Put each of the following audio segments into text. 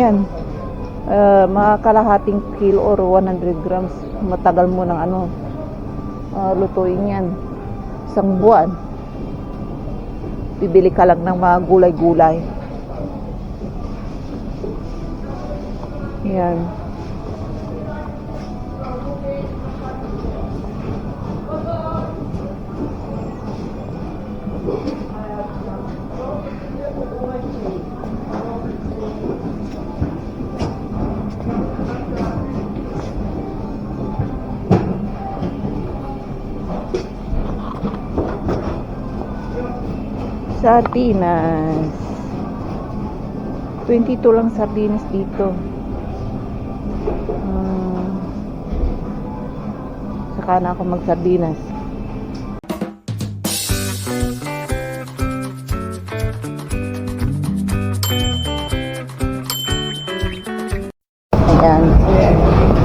Yan. Mga kalahating kilo or 100 grams. Matagal mo ng lutuin yan. Isang buwan. Bibili ka lang ng mga gulay-gulay. Yan. Sardinas. 22 lang sardinas dito. Saka na ako mag-sardinas. Ayan.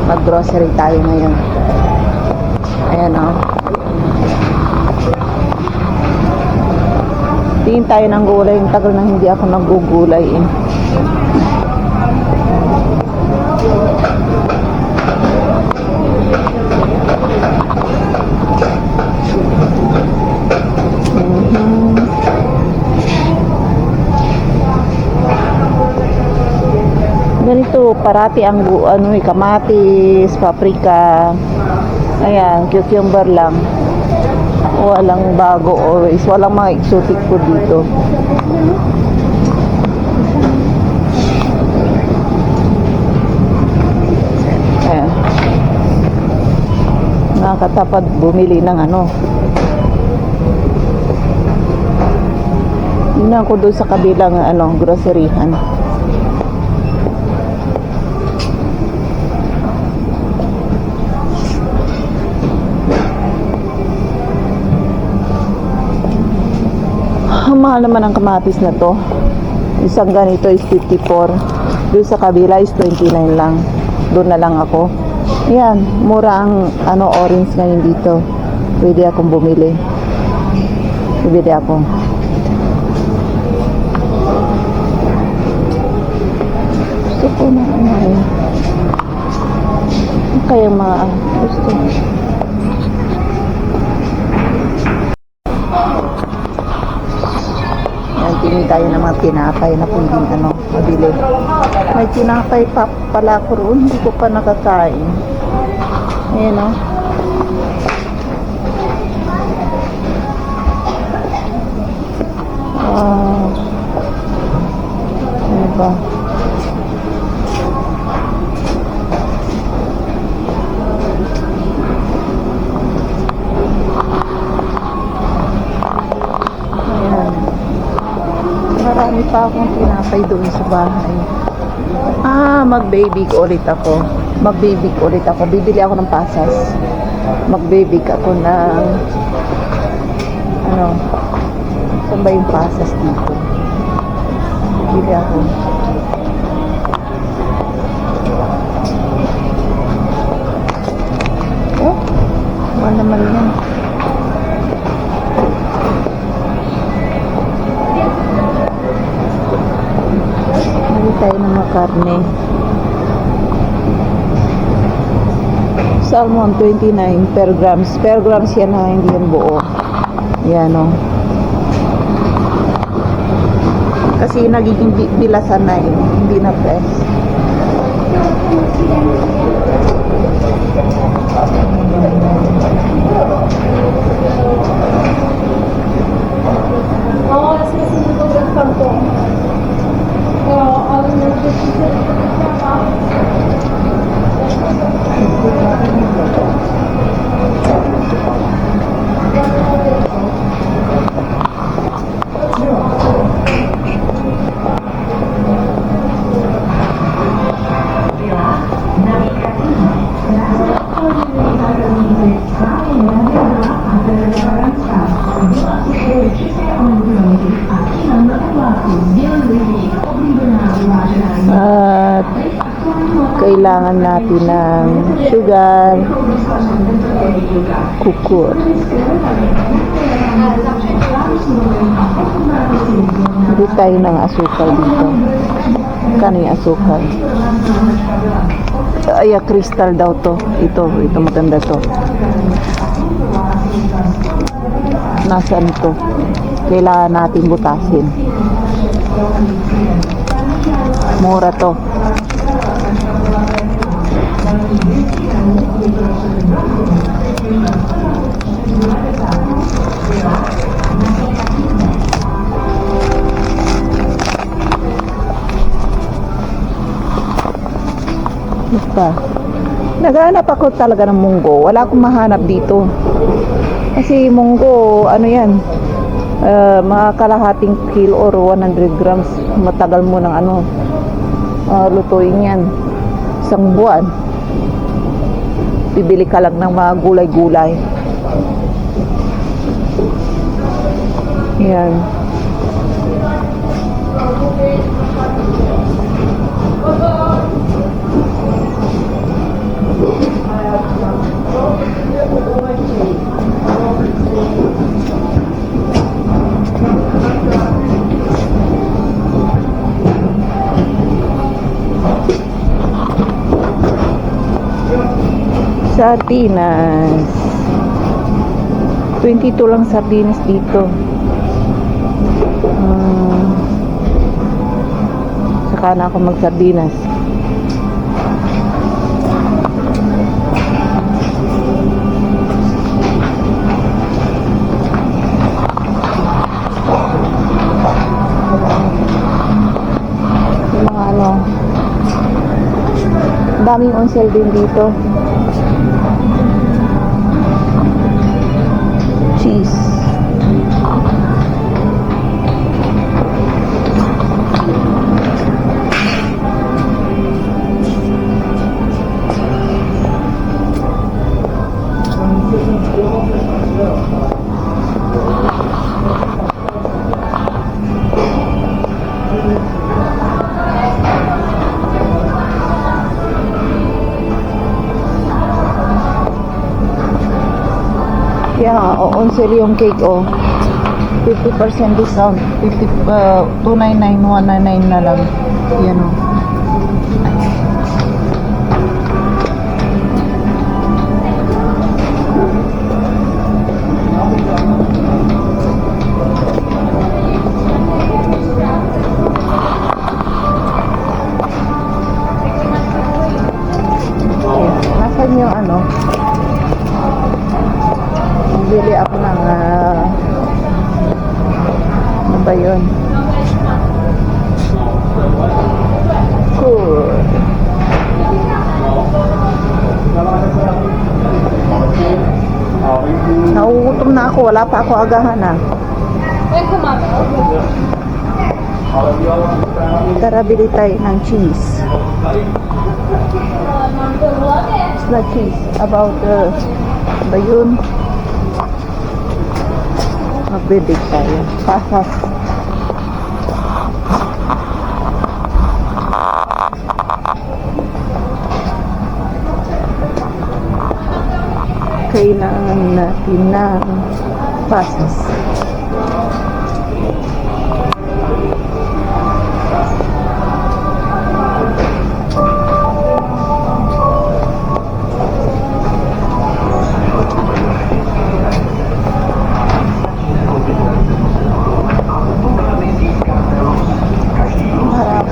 Mag-grocery tayo ngayon. Ayan o. Tingin tayo ng gulay. Yung tagal na hindi ako nagugulay eh. Ganito, parati ang kamatis, paprika. Ayan, cucumber lang. Walang bago always. Walang mga exotic food dito. Ayan. Nakakatapad bumili ng Yun ako doon sa kabilang groceryhan. Mahal naman ang kamatis na to. Isang ganito is 54. Doon sa kabila is 29 lang. Doon na lang ako. Ayan, mura ang orange ngayon dito. Pwede akong bumili. Bibili ako. Gusto ko na kaya gusto. Tingin tayo ng mga tinapay na pwedeng mabili. May tinapay pa pala ko roon. Hindi ko pa nakakain. Ayan o. Ano ba? Marami pa akong tinapay doon sa bahay. Mag-baby ulit ako. Bibili ako ng pasas. Mag-baby ako ng saan ba yung pasas dito? Bibili ako. Mahal naman yan. Tayo ng mga karne. Salmon 29 per grams. Per grams yan hindi yan buo. Yan o. Kasi nagiging bilasan na hindi na fresh. At kailangan natin ng sugar, kukur. Hindi tayo ng asukal dito. Kano yung asukal? Ay, crystal daw to. Ito maganda to. Nasaan to? Kailangan natin butasin. Mura to. Basta. Naghanap ako talaga ng munggo. Wala akong mahanap dito. Kasi munggo, ano yan, mga kalahating kilo or 100 grams. Matagal mo ng lutuin yan. Isang buwan. Bibili ka lang ng mga gulay-gulay. Yan. Sardinas. 22 lang sardinas dito. Saka na ako mag-sardinas. Yung mga daming onsel din dito. Cheese. Yeah, onsel yung cake, 50% discount. 299, 199 na lang. Yan o. Nasaan yung bili ako ng ano ba yun? Cool. Nauutom na ako, wala pa ako agahan Tara, bili tayo ng cheese. It's not cheese, about ba yun? Magbidig tayo. Pasas. Kailangan natin ng pasas.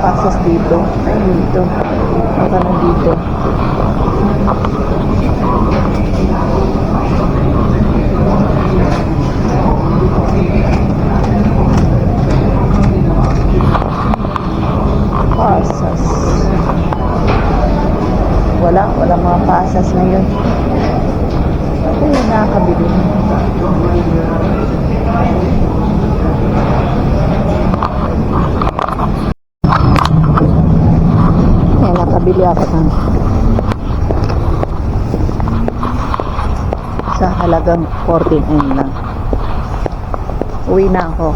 Pasas dito. Ay, dito. Baka na dito. Pasas. Wala mga pasas ngayon. Ay, nakakabili. Nakabili ako sa halagang 14 lang. Uwi na ako.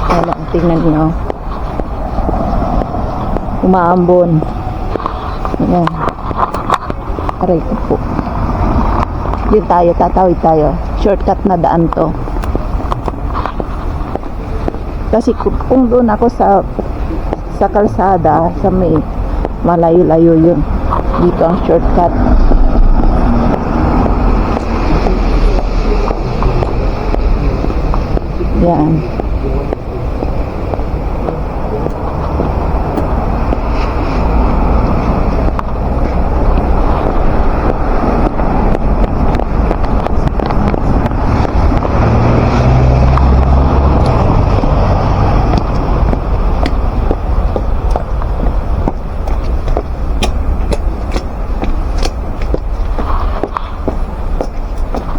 Wala, tingnan niyo. Umaambon. Ayan. Aray ko po. Yun tayo, tatawid tayo. Shortcut na daan to. Kasi kung doon ako sa sa kalsada, sa may malayo-layo yun. Dito ang shortcut. Yan.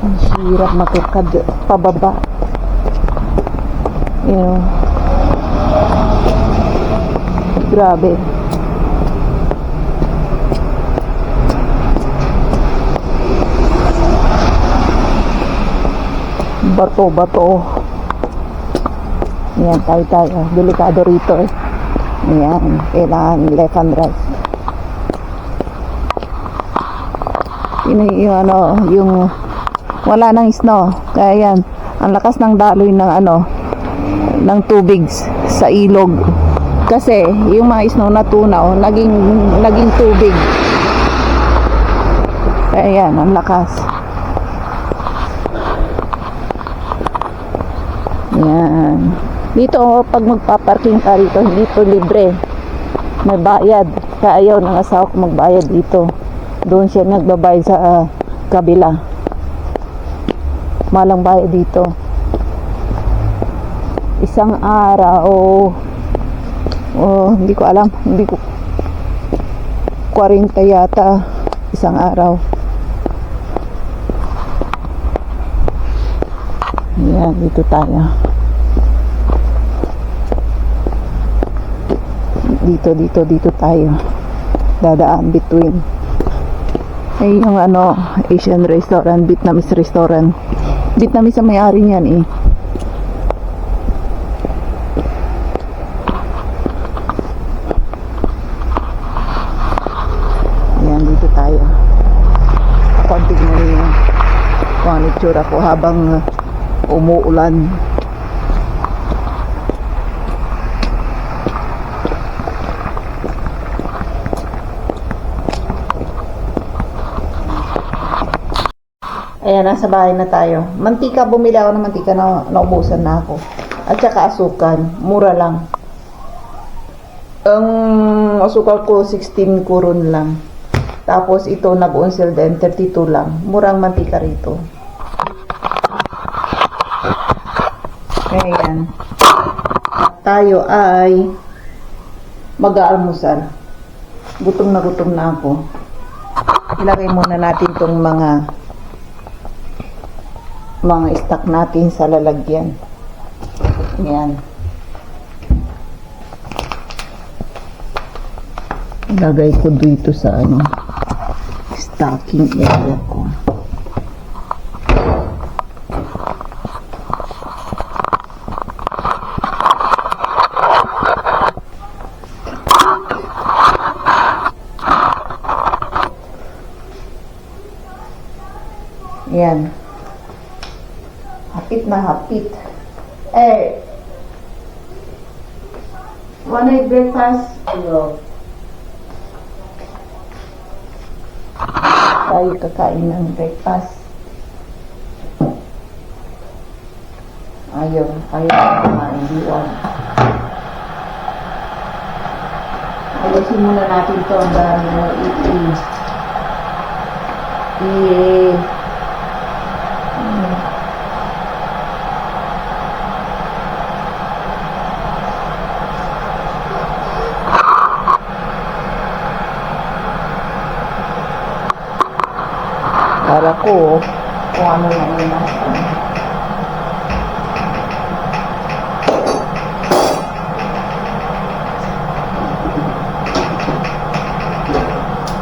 Ang hirap matulkad pababa. Grabe. Bato. Yan, tayo. Delikado rito eh. Yan, kailangan left and right. Yung wala nang snow. Kaya yan, ang lakas ng daloy ng tubig sa ilog. Kasi yung mga snow na tunaw, naging tubig. Kaya yan, ang lakas. Yan. Dito, pag magpaparking ka rito, hindi to libre. May bayad. Kaya ayaw ng asawa ko magbayad dito. Doon siya nagbabayad sa kabila. Malang bayad dito. Isang araw hindi ko alam, 40 yata isang araw. Yan, dito tayo. Dito tayo. Dadaan between. Ay, yung Asian restaurant, Vietnamese restaurant. Vietnamese ang may-ari niyan eh. Yan, dito tayo. Konting na rin kung ano itsura ko habang umuulan. Ayan, nasa bahay na tayo. Mantika, bumili ako ng mantika na naubusan na ako. At saka asukan, mura lang. Ang asukal ko 16 kuron lang. Tapos ito nag-on-sale din 32 lang. Murang mantika rito. Ayan. Tayo ay mag-aalmusal. Gutom na ako. Ilagay muna natin tong mga stock natin sa lalagyan. Ayan. Ilagay ko dito sa stocking area ko. Ayan. Hapit na hapit. Wanna eat breakfast? Hello. Tayo kakain ng breakfast. Ayaw kumain. Diwan. Ayusin muna natin ito. Ang dami mo para ko kung ano na yun.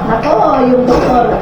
Nako, yung doktor